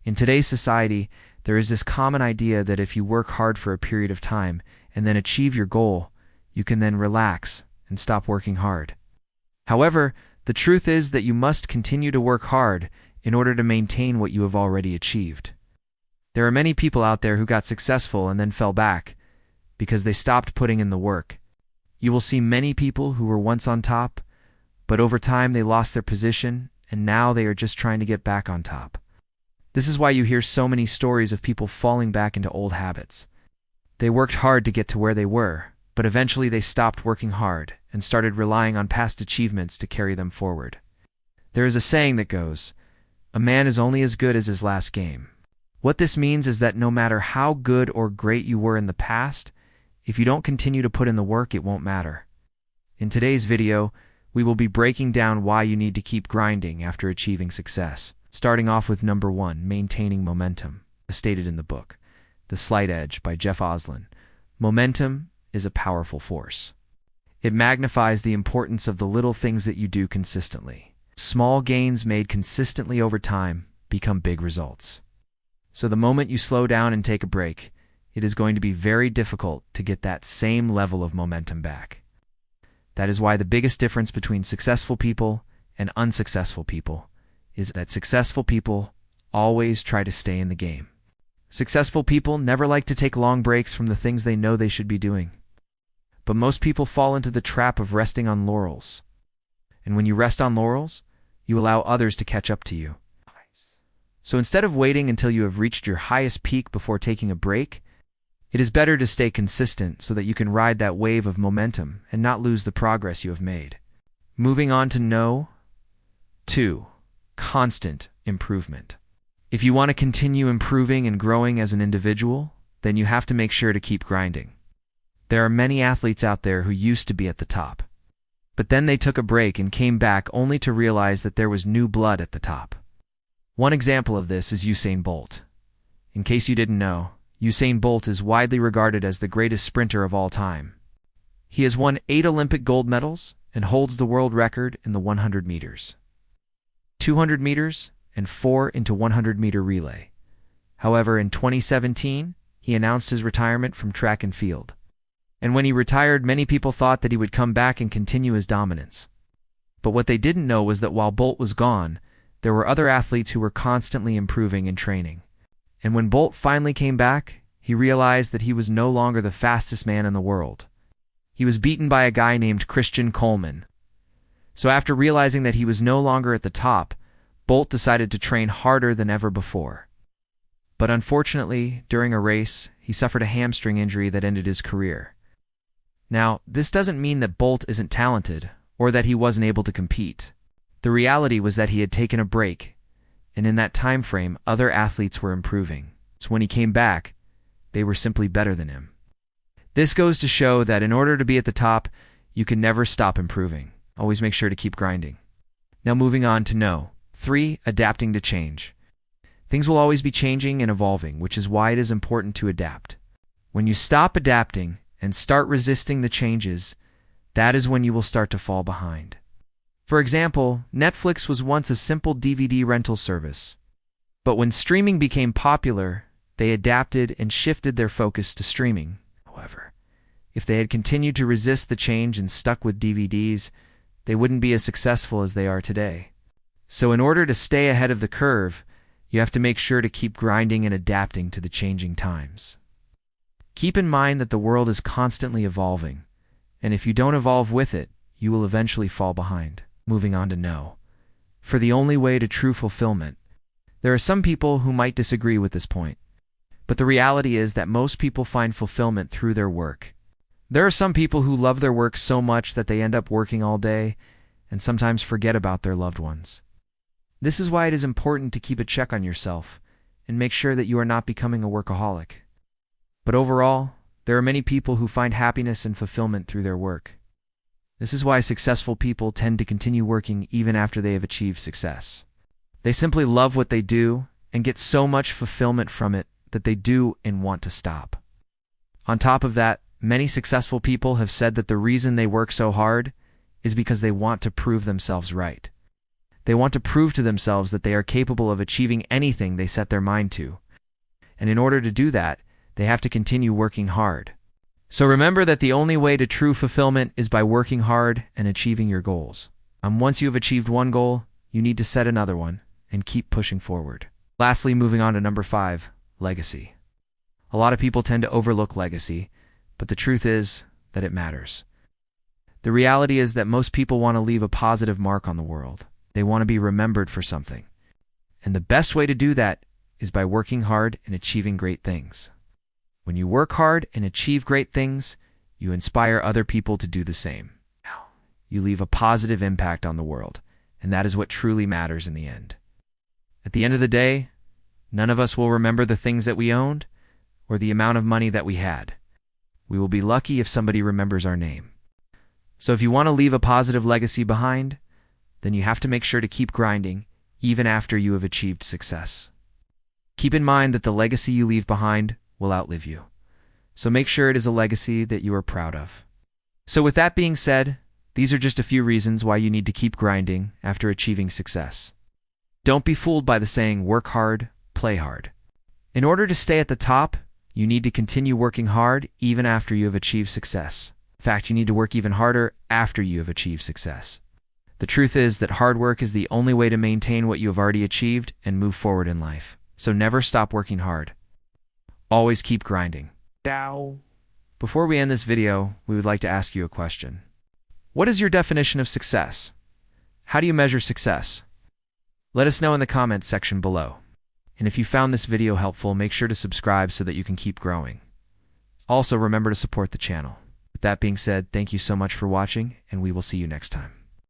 In today's society, there is this common idea that if you work hard for a period of time and then achieve your goal, you can then relax and stop working hard. However, the truth is that you must continue to work hard in order to maintain what you have already achieved. There are many people out there who got successful and then fell back because they stopped putting in the work. You will see many people who were once on top, but over time they lost their position and now they are just trying to get back on top. This is why you hear so many stories of people falling back into old habits. They worked hard to get to where they were, but eventually they stopped working hard and started relying on past achievements to carry them forward. There is a saying that goes, "A man is only as good as his last game." What this means is that no matter how good or great you were in the past, if you don't continue to put in the work, it won't matter. In today's video, we will be breaking down why you need to keep grinding after achieving success. Starting off with number 1, maintaining momentum. As stated in the book, The Slight Edge by Jeff Oslin, momentum is a powerful force. It magnifies the importance of the little things that you do consistently. Small gains made consistently over time become big results. So the moment you slow down and take a break, it is going to be very difficult to get that same level of momentum back. That is why the biggest difference between successful people and unsuccessful people is that successful people always try to stay in the game. Successful people never like to take long breaks from the things they know they should be doing. But most people fall into the trap of resting on laurels. And when you rest on laurels, you allow others to catch up to you. So instead of waiting until you have reached your highest peak before taking a break, it is better to stay consistent so that you can ride that wave of momentum and not lose the progress you have made. Moving on to No. 2. Constant improvement. If you want to continue improving and growing as an individual, then you have to make sure to keep grinding. There are many athletes out there who used to be at the top, but then they took a break and came back only to realize that there was new blood at the top. One example of this is Usain Bolt. In case you didn't know, Usain Bolt is widely regarded as the greatest sprinter of all time. He has won 8 Olympic gold medals and holds the world record in the 100 meters. 200 meters, and 4 into 100-meter relay. However, in 2017, he announced his retirement from track and field. And when he retired, many people thought that he would come back and continue his dominance. But what they didn't know was that while Bolt was gone, there were other athletes who were constantly improving and training. And when Bolt finally came back, he realized that he was no longer the fastest man in the world. He was beaten by a guy named Christian Coleman. So after realizing that he was no longer at the top, Bolt decided to train harder than ever before. But unfortunately, during a race, he suffered a hamstring injury that ended his career. Now, this doesn't mean that Bolt isn't talented or that he wasn't able to compete. The reality was that he had taken a break, and in that time frame, other athletes were improving. So when he came back, they were simply better than him. This goes to show that in order to be at the top, you can never stop improving. Always make sure to keep grinding. Now moving on to No. 3. Adapting to change. Things will always be changing and evolving, which is why it is important to adapt. When you stop adapting and start resisting the changes, that is when you will start to fall behind. For example, Netflix was once a simple DVD rental service. But when streaming became popular, they adapted and shifted their focus to streaming. However, if they had continued to resist the change and stuck with DVDs, they wouldn't be as successful as they are today. So in order to stay ahead of the curve, you have to make sure to keep grinding and adapting to the changing times. Keep in mind that the world is constantly evolving, and if you don't evolve with it, you will eventually fall behind. Moving on to No. For the only way to true fulfillment. There are some people who might disagree with this point, but the reality is that most people find fulfillment through their work. There are some people who love their work so much that they end up working all day and sometimes forget about their loved ones. This is why it is important to keep a check on yourself and make sure that you are not becoming a workaholic. But overall, there are many people who find happiness and fulfillment through their work. This is why successful people tend to continue working even after they have achieved success. They simply love what they do and get so much fulfillment from it that they do and want to stop. On top of that, many successful people have said that the reason they work so hard is because they want to prove themselves right. They want to prove to themselves that they are capable of achieving anything they set their mind to. And in order to do that, they have to continue working hard. So remember that the only way to true fulfillment is by working hard and achieving your goals. Once you have achieved one goal, you need to set another one and keep pushing forward. Lastly, moving on to number 5, legacy. A lot of people tend to overlook legacy, but the truth is that it matters. The reality is that most people want to leave a positive mark on the world. They want to be remembered for something. And the best way to do that is by working hard and achieving great things. When you work hard and achieve great things, you inspire other people to do the same. You leave a positive impact on the world, and that is what truly matters in the end. At the end of the day, none of us will remember the things that we owned or the amount of money that we had. We will be lucky if somebody remembers our name. So if you want to leave a positive legacy behind, then you have to make sure to keep grinding even after you have achieved success. Keep in mind that the legacy you leave behind will outlive you. So make sure it is a legacy that you are proud of. So with that being said, these are just a few reasons why you need to keep grinding after achieving success. Don't be fooled by the saying, work hard, play hard. In order to stay at the top, you need to continue working hard even after you have achieved success. In fact, you need to work even harder after you have achieved success. The truth is that hard work is the only way to maintain what you have already achieved and move forward in life. So never stop working hard. Always keep grinding. Before we end this video, we would like to ask you a question. What is your definition of success? How do you measure success? Let us know in the comments section below. And if you found this video helpful, make sure to subscribe so that you can keep growing. Also, remember to support the channel. With that being said, thank you so much for watching, and we will see you next time.